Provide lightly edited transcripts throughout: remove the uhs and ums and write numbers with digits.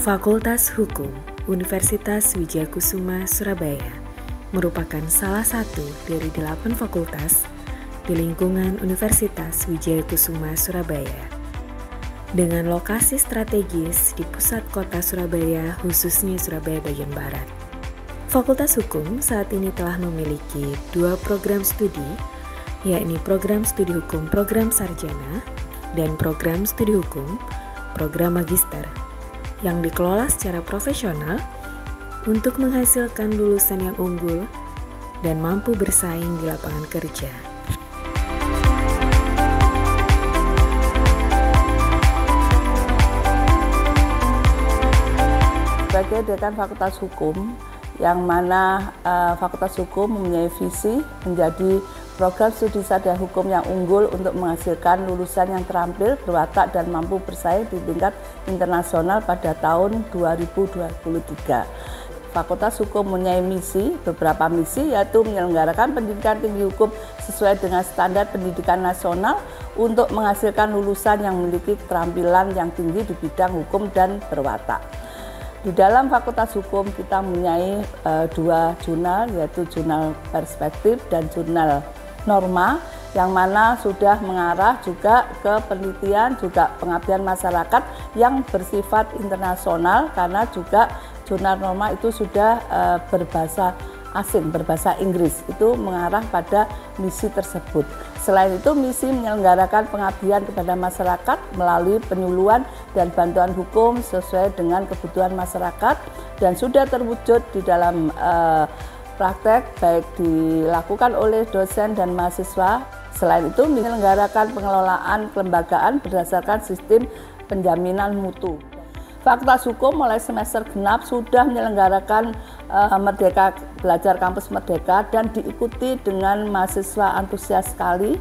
Fakultas Hukum Universitas Wijayakusuma Surabaya merupakan salah satu dari 8 fakultas di lingkungan Universitas Wijayakusuma Surabaya. Dengan lokasi strategis di pusat kota Surabaya, khususnya Surabaya bagian barat. Fakultas Hukum saat ini telah memiliki 2 program studi, yakni program studi hukum program sarjana dan program studi hukum program magister, yang dikelola secara profesional untuk menghasilkan lulusan yang unggul dan mampu bersaing di lapangan kerja. Sebagai dekan Fakultas Hukum, yang mana Fakultas Hukum mempunyai visi menjadi program studi sarjana hukum yang unggul untuk menghasilkan lulusan yang terampil, berwatak, dan mampu bersaing di tingkat internasional pada tahun 2023. Fakultas Hukum mempunyai beberapa misi, yaitu menyelenggarakan pendidikan tinggi hukum sesuai dengan standar pendidikan nasional untuk menghasilkan lulusan yang memiliki keterampilan yang tinggi di bidang hukum dan berwatak. Di dalam Fakultas Hukum kita mempunyai 2 jurnal, yaitu jurnal perspektif dan jurnal norma, yang mana sudah mengarah juga ke penelitian, juga pengabdian masyarakat yang bersifat internasional, karena juga jurnal norma itu sudah berbahasa asing, berbahasa Inggris, itu mengarah pada misi tersebut. Selain itu, misi menyelenggarakan pengabdian kepada masyarakat melalui penyuluhan dan bantuan hukum sesuai dengan kebutuhan masyarakat, dan sudah terwujud di dalam praktek, baik dilakukan oleh dosen dan mahasiswa. Selain itu, menyelenggarakan pengelolaan kelembagaan berdasarkan sistem penjaminan mutu. Fakultas Hukum mulai semester genap sudah menyelenggarakan Merdeka Belajar Kampus Merdeka dan diikuti dengan mahasiswa antusias sekali,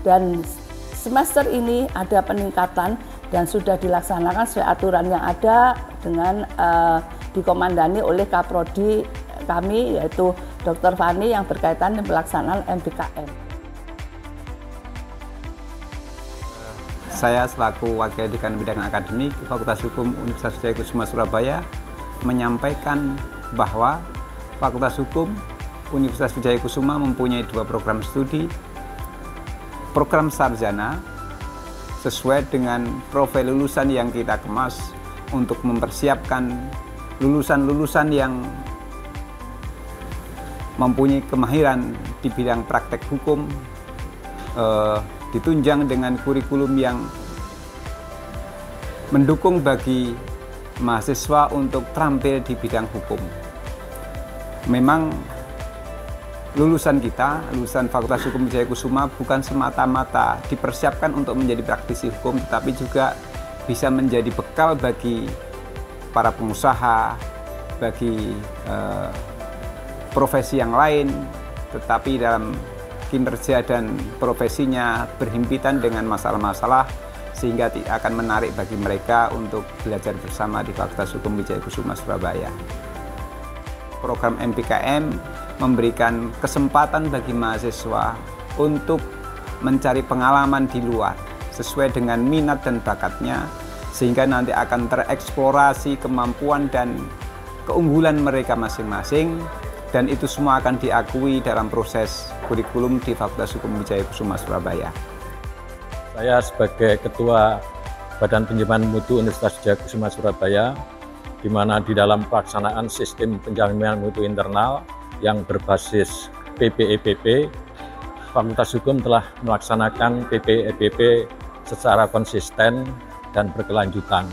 dan semester ini ada peningkatan dan sudah dilaksanakan sesuai aturan yang ada dengan dikomandani oleh Kaprodi kami, yaitu Dr. Fani, yang berkaitan dengan pelaksanaan MBKM. Saya selaku Wakil Dekan Bidang Akademik Fakultas Hukum Universitas Wijayakusuma Surabaya menyampaikan bahwa Fakultas Hukum Universitas Wijayakusuma mempunyai 2 program studi, program sarjana sesuai dengan profil lulusan yang kita kemas untuk mempersiapkan lulusan-lulusan yang mempunyai kemahiran di bidang praktek hukum, ditunjang dengan kurikulum yang mendukung bagi mahasiswa untuk terampil di bidang hukum. Memang lulusan kita, lulusan Fakultas Hukum Wijayakusuma bukan semata-mata dipersiapkan untuk menjadi praktisi hukum, tetapi juga bisa menjadi bekal bagi para pengusaha, bagi profesi yang lain, tetapi dalam kinerja dan profesinya berhimpitan dengan masalah-masalah, sehingga akan menarik bagi mereka untuk belajar bersama di Fakultas Hukum Wijayakusuma Surabaya. Program MBKM memberikan kesempatan bagi mahasiswa untuk mencari pengalaman di luar sesuai dengan minat dan bakatnya, sehingga nanti akan tereksplorasi kemampuan dan keunggulan mereka masing-masing, dan itu semua akan diakui dalam proses kurikulum di Fakultas Hukum Wijayakusuma Surabaya. Saya sebagai Ketua Badan Penjaminan Mutu Universitas Wijayakusuma Surabaya, di mana di dalam pelaksanaan sistem penjaminan mutu internal yang berbasis PPEPP, Fakultas Hukum telah melaksanakan PPEPP secara konsisten dan berkelanjutan.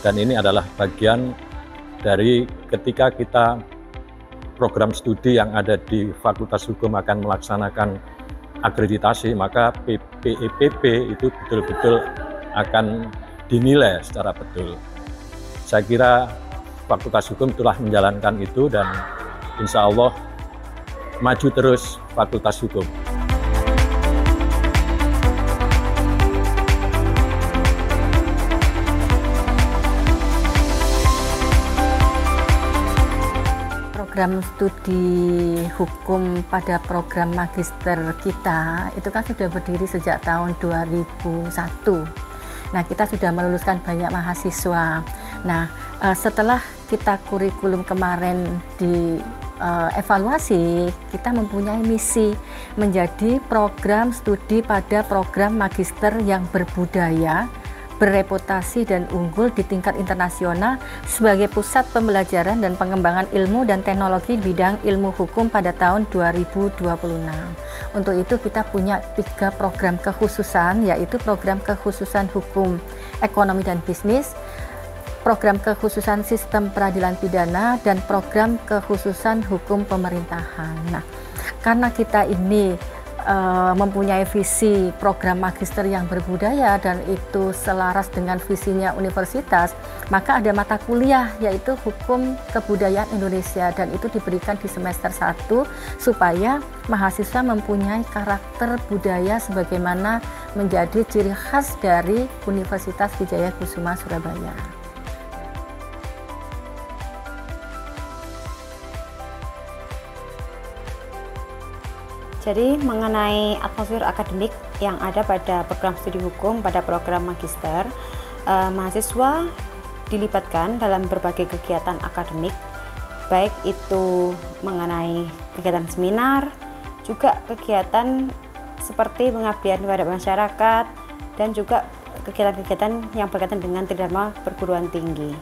Dan ini adalah bagian dari ketika kita program studi yang ada di Fakultas Hukum akan melaksanakan akreditasi, maka PPEPP itu betul-betul akan dinilai secara betul. Saya kira Fakultas Hukum telah menjalankan itu, dan insya Allah maju terus Fakultas Hukum. Program studi hukum pada program magister kita itu kan sudah berdiri sejak tahun 2001. Nah, kita sudah meluluskan banyak mahasiswa. Nah, Setelah kita kurikulum kemarin di evaluasi, kita mempunyai misi menjadi program studi pada program magister yang berbudaya, berreputasi dan unggul di tingkat internasional sebagai pusat pembelajaran dan pengembangan ilmu dan teknologi bidang ilmu hukum pada tahun 2026. Untuk itu kita punya 3 program kekhususan, yaitu program kekhususan hukum, ekonomi dan bisnis, program kekhususan sistem peradilan pidana, dan program kekhususan hukum pemerintahan. Nah, karena kita ini mempunyai visi program magister yang berbudaya dan itu selaras dengan visinya universitas, maka ada mata kuliah yaitu Hukum Kebudayaan Indonesia, dan itu diberikan di semester 1 supaya mahasiswa mempunyai karakter budaya sebagaimana menjadi ciri khas dari Universitas Wijaya Kusuma Surabaya. Jadi mengenai atmosfer akademik yang ada pada program studi hukum pada program magister, mahasiswa dilibatkan dalam berbagai kegiatan akademik, baik itu mengenai kegiatan seminar, juga kegiatan seperti pengabdian kepada masyarakat, dan juga kegiatan-kegiatan yang berkaitan dengan tridharma perguruan tinggi.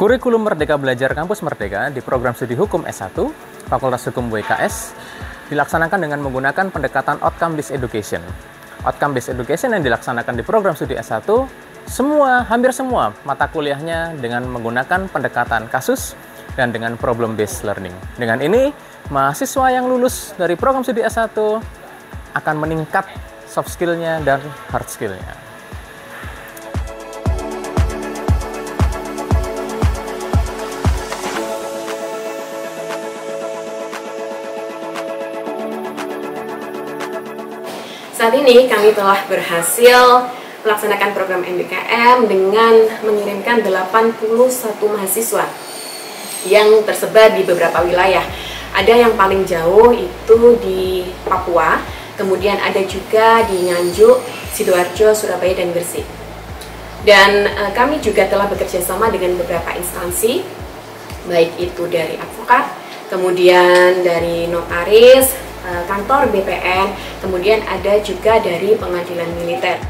Kurikulum Merdeka Belajar Kampus Merdeka di program studi hukum S1, Fakultas Hukum WKS, dilaksanakan dengan menggunakan pendekatan outcome-based education. Outcome-based education yang dilaksanakan di program studi S1, hampir semua mata kuliahnya dengan menggunakan pendekatan kasus dan dengan problem-based learning. Dengan ini, mahasiswa yang lulus dari program studi S1 akan meningkat soft skill-nya dan hard skill-nya. Saat ini kami telah berhasil melaksanakan program MBKM dengan mengirimkan 81 mahasiswa yang tersebar di beberapa wilayah. Ada yang paling jauh itu di Papua, kemudian ada juga di Nganjuk, Sidoarjo, Surabaya, dan Gresik. Dan kami juga telah bekerja sama dengan beberapa instansi, baik itu dari advokat, kemudian dari notaris, kantor BPN, kemudian ada juga dari pengadilan militer.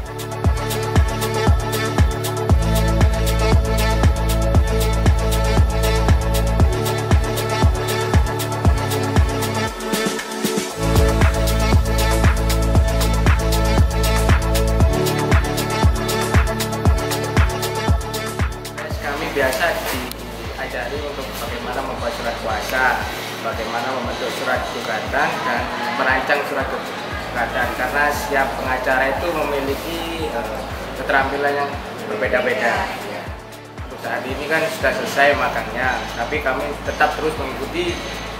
Kami biasa diajari untuk bagaimana membuat surat kuasa, bagaimana membentuk surat gugatan dan merancang surat gugatan, karena setiap pengacara itu memiliki keterampilan yang berbeda-beda. Untuk saat ini kan sudah selesai magangnya, tapi kami tetap terus mengikuti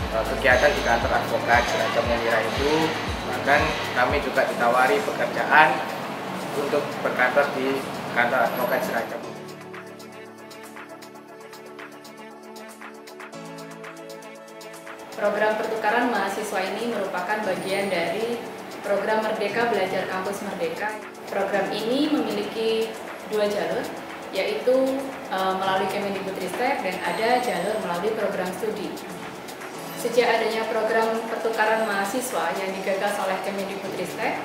kegiatan di kantor advokat Serajap Munira itu. Bahkan kami juga ditawari pekerjaan untuk berkantor di kantor advokat Serajap. Program pertukaran mahasiswa ini merupakan bagian dari program Merdeka Belajar Kampus Merdeka. Program ini memiliki 2 jalur, yaitu melalui Kemendikbudristek dan ada jalur melalui program studi. Sejak adanya program pertukaran mahasiswa yang digagas oleh Kemendikbudristek,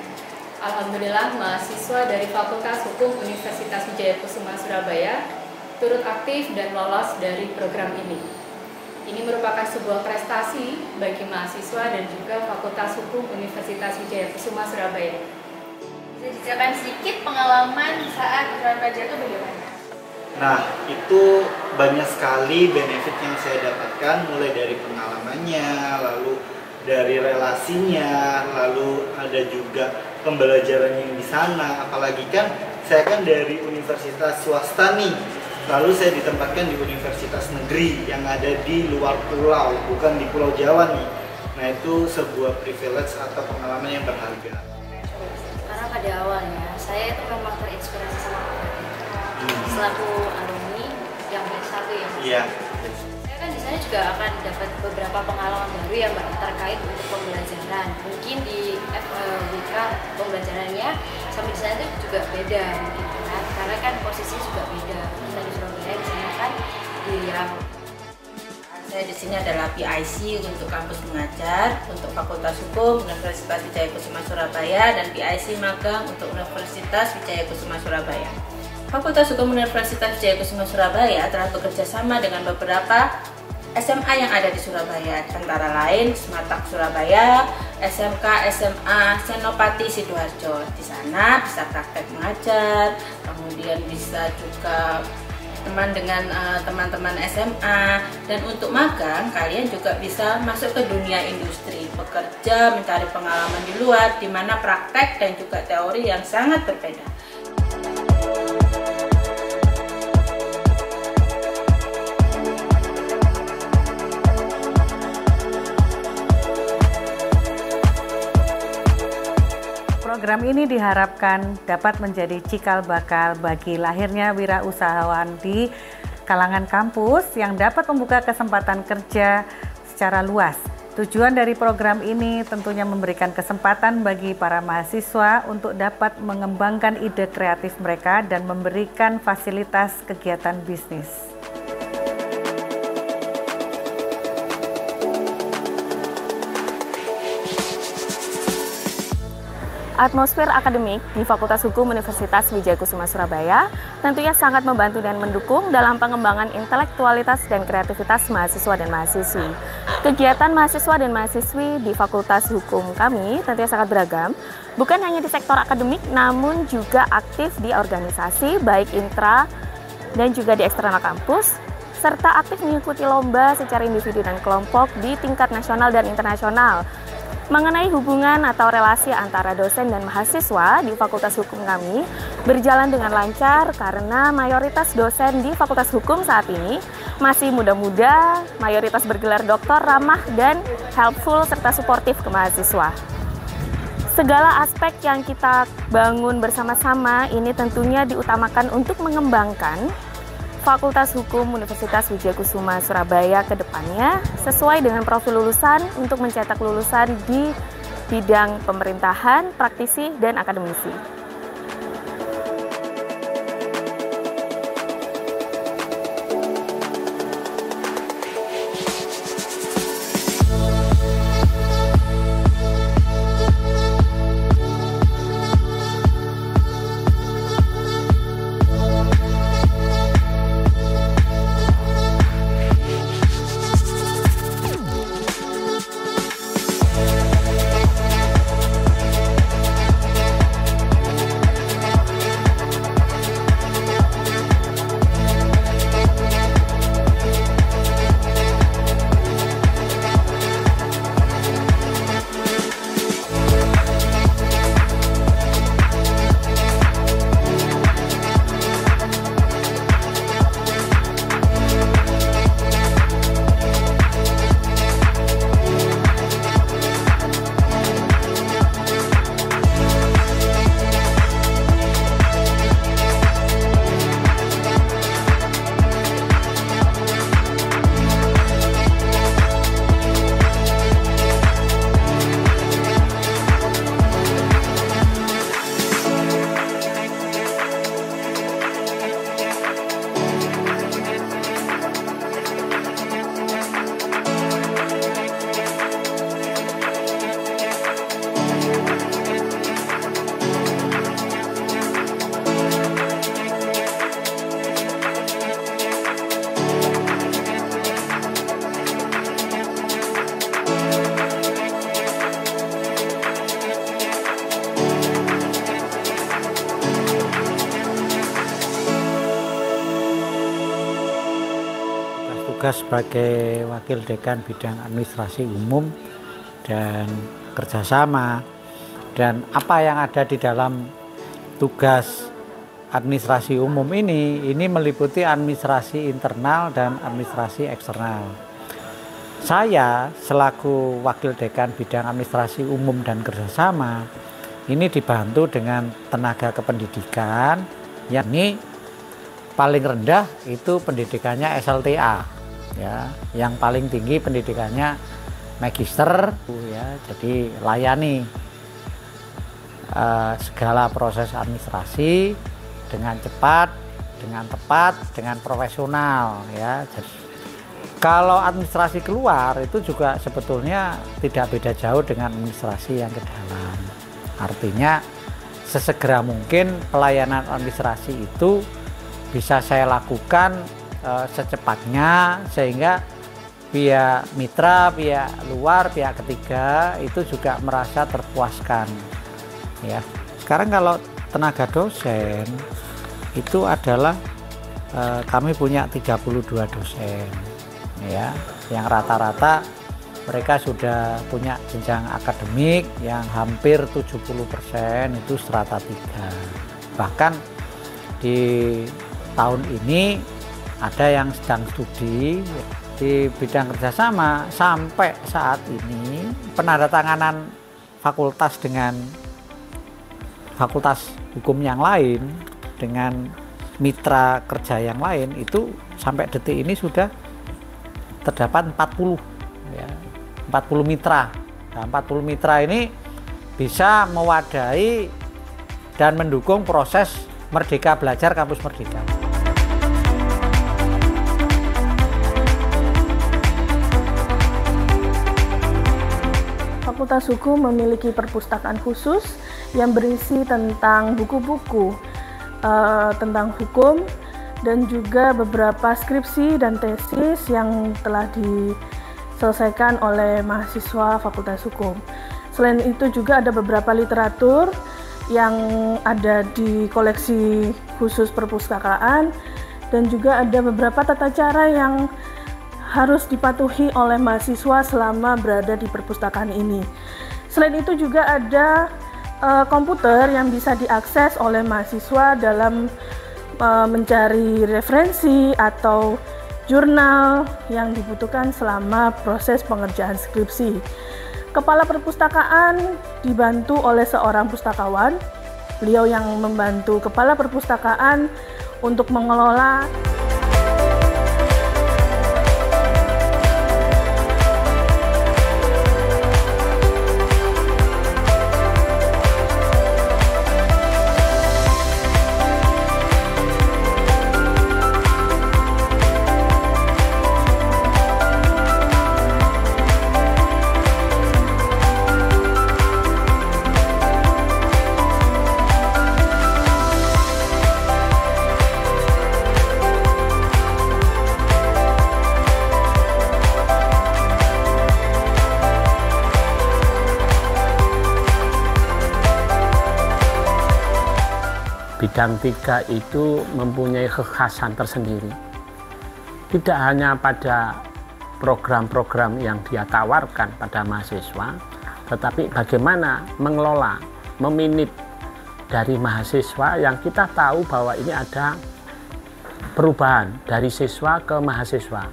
alhamdulillah mahasiswa dari Fakultas Hukum Universitas Wijaya Kusuma Surabaya turut aktif dan lolos dari program ini. Ini merupakan sebuah prestasi bagi mahasiswa dan juga Fakultas Hukum Universitas Wijaya Kusuma Surabaya. Bisa diceritakan sedikit pengalaman saat program belajar itu bagaimana? Nah, itu banyak sekali benefit yang saya dapatkan, mulai dari pengalamannya, lalu dari relasinya, lalu ada juga pembelajaran yang di sana. Apalagi kan saya kan dari universitas swasta nih. Lalu saya ditempatkan di universitas negeri yang ada di luar pulau, bukan di Pulau Jawa nih. Nah, itu sebuah privilege atau pengalaman yang berharga. Karena pada awalnya saya itu memang terinspirasi sama selaku alumni yang S1 ya. Iya. Saya kan di sana juga akan dapat beberapa pengalaman baru yang terkait untuk pembelajaran. Mungkin di FWK pembelajarannya sampai di sana itu juga beda mungkin kan, karena kan posisinya juga beda. Kita di Surabaya, yang saya di sini adalah PIC untuk kampus mengajar untuk Fakultas Hukum Universitas Wijaya Kusuma Surabaya dan PIC magang untuk Universitas Wijaya Kusuma Surabaya. Fakultas Hukum Universitas Wijaya Kusuma Surabaya telah bekerja sama dengan beberapa SMA yang ada di Surabaya, antara lain Sematak Surabaya, SMK SMA Senopati Sidoarjo. Di sana bisa praktek mengajar, kemudian bisa juga teman dengan teman-teman SMA, dan untuk magang kalian juga bisa masuk ke dunia industri, bekerja, mencari pengalaman di luar, di mana praktek dan juga teori yang sangat berbeda. Program ini diharapkan dapat menjadi cikal bakal bagi lahirnya wirausahawan di kalangan kampus yang dapat membuka kesempatan kerja secara luas. Tujuan dari program ini tentunya memberikan kesempatan bagi para mahasiswa untuk dapat mengembangkan ide kreatif mereka dan memberikan fasilitas kegiatan bisnis. Atmosfer akademik di Fakultas Hukum Universitas Wijaya Kusuma Surabaya tentunya sangat membantu dan mendukung dalam pengembangan intelektualitas dan kreativitas mahasiswa dan mahasiswi. Kegiatan mahasiswa dan mahasiswi di Fakultas Hukum kami tentunya sangat beragam, bukan hanya di sektor akademik namun juga aktif di organisasi baik intra dan juga di eksternal kampus, serta aktif mengikuti lomba secara individu dan kelompok di tingkat nasional dan internasional. Mengenai hubungan atau relasi antara dosen dan mahasiswa di Fakultas Hukum kami berjalan dengan lancar karena mayoritas dosen di Fakultas Hukum saat ini masih muda-muda, mayoritas bergelar doktor, ramah dan helpful serta suportif ke mahasiswa. Segala aspek yang kita bangun bersama-sama ini tentunya diutamakan untuk mengembangkan Fakultas Hukum Universitas Wijaya Kusuma Surabaya ke depannya sesuai dengan profil lulusan untuk mencetak lulusan di bidang pemerintahan, praktisi, dan akademisi. tugas sebagai Wakil Dekan Bidang Administrasi Umum dan Kerjasama, dan apa yang ada di dalam tugas administrasi umum ini meliputi administrasi internal dan administrasi eksternal. Saya selaku Wakil Dekan Bidang Administrasi Umum dan Kerjasama ini dibantu dengan tenaga kependidikan, yang ini paling rendah itu pendidikannya SLTA, ya, yang paling tinggi pendidikannya magister, ya, jadi layani segala proses administrasi dengan cepat dengan tepat, dengan profesional ya. Jadi, kalau administrasi keluar itu juga sebetulnya tidak beda jauh dengan administrasi yang ke dalam. Artinya sesegera mungkin pelayanan administrasi itu bisa saya lakukan secepatnya, sehingga pihak mitra, pihak luar, pihak ketiga itu juga merasa terpuaskan ya. Sekarang kalau tenaga dosen itu adalah kami punya 32 dosen ya, yang rata-rata mereka sudah punya jenjang akademik yang hampir 70% itu strata 3. Bahkan di tahun ini ada yang sedang studi di bidang kerjasama. Sampai saat ini penandatanganan fakultas dengan fakultas hukum yang lain, dengan mitra kerja yang lain, itu sampai detik ini sudah terdapat 40 ya, 40 mitra. Nah, 40 mitra ini bisa mewadahi dan mendukung proses Merdeka Belajar Kampus Merdeka. Fakultas Hukum memiliki perpustakaan khusus yang berisi tentang buku-buku tentang hukum dan juga beberapa skripsi dan tesis yang telah diselesaikan oleh mahasiswa Fakultas Hukum. Selain itu juga ada beberapa literatur yang ada di koleksi khusus perpustakaan, dan juga ada beberapa tata cara yang harus dipatuhi oleh mahasiswa selama berada di perpustakaan ini. Selain itu juga ada komputer yang bisa diakses oleh mahasiswa dalam mencari referensi atau jurnal yang dibutuhkan selama proses pengerjaan skripsi. Kepala perpustakaan dibantu oleh seorang pustakawan. Beliau yang membantu kepala perpustakaan untuk mengelola Bidang 3 itu mempunyai kekhasan tersendiri. Tidak hanya pada program-program yang dia tawarkan pada mahasiswa, tetapi bagaimana mengelola, meminit dari mahasiswa yang kita tahu bahwa ini ada perubahan dari siswa ke mahasiswa.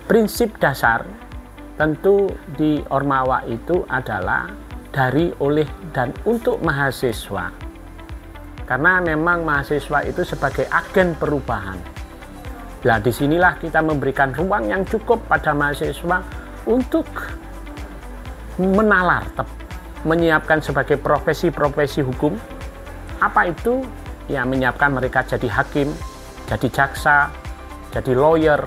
Prinsip dasar tentu di Ormawa itu adalah dari, oleh, dan untuk mahasiswa. Karena memang mahasiswa itu sebagai agen perubahan. Nah, disinilah kita memberikan ruang yang cukup pada mahasiswa untuk menalar, menyiapkan sebagai profesi-profesi hukum. Apa itu? Ya, menyiapkan mereka jadi hakim, jadi jaksa, jadi lawyer,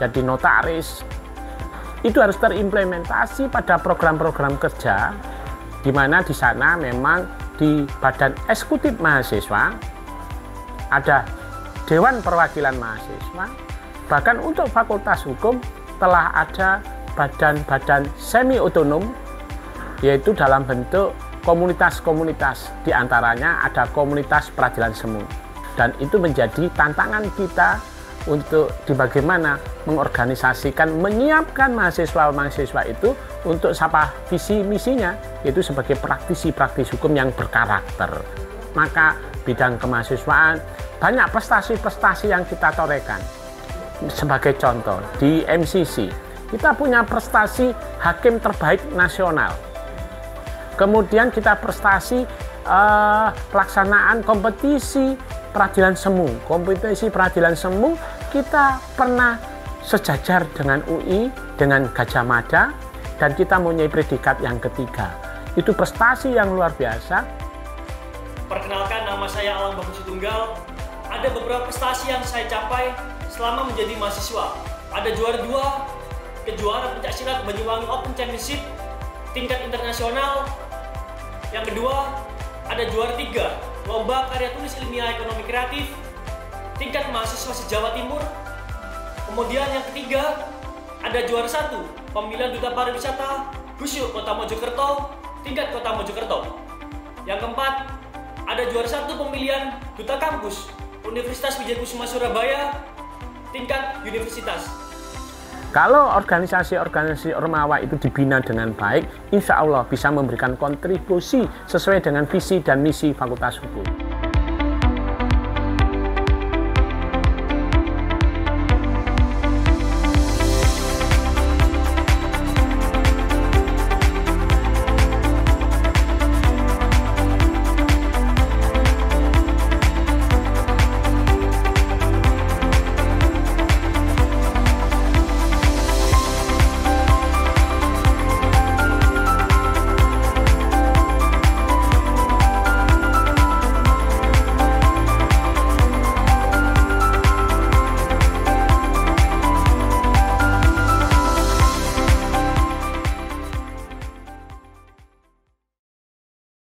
jadi notaris. Itu harus terimplementasi pada program-program kerja, di mana di sana memang di Badan Eksekutif Mahasiswa ada Dewan Perwakilan Mahasiswa. Bahkan untuk Fakultas Hukum telah ada badan-badan semi otonom, yaitu dalam bentuk komunitas-komunitas. Di antaranya ada komunitas peradilan semu, dan itu menjadi tantangan kita untuk bagaimana mengorganisasikan, menyiapkan mahasiswa-mahasiswa itu untuk apa visi misinya, yaitu sebagai praktisi-praktisi hukum yang berkarakter. Maka bidang kemahasiswaan banyak prestasi-prestasi yang kita torehkan. Sebagai contoh, di MCC kita punya prestasi hakim terbaik nasional. Kemudian kita prestasi pelaksanaan kompetisi peradilan semu. Kompetisi peradilan semu kita pernah sejajar dengan UI, dengan Gajah Mada, dan kita mempunyai predikat yang ketiga. Itu prestasi yang luar biasa. Perkenalkan, nama saya Alam Bagus Tunggal, ada beberapa prestasi yang saya capai selama menjadi mahasiswa. Ada juara 2 kejuaraan pencaksilat Banyuwangi Open Championship tingkat internasional. Yang kedua, ada juara 3 lomba karya tulis ilmiah ekonomi kreatif tingkat mahasiswa se-Jawa Timur. Kemudian yang ketiga, ada juara 1 pemilihan duta pariwisata Gusyuk Kota Mojokerto tingkat Kota Mojokerto. Yang keempat, ada juara 1 pemilihan duta kampus Universitas Wijayakusuma Surabaya tingkat universitas. Kalau organisasi-organisasi Ormawa itu dibina dengan baik, insya Allah bisa memberikan kontribusi sesuai dengan visi dan misi Fakultas Hukum.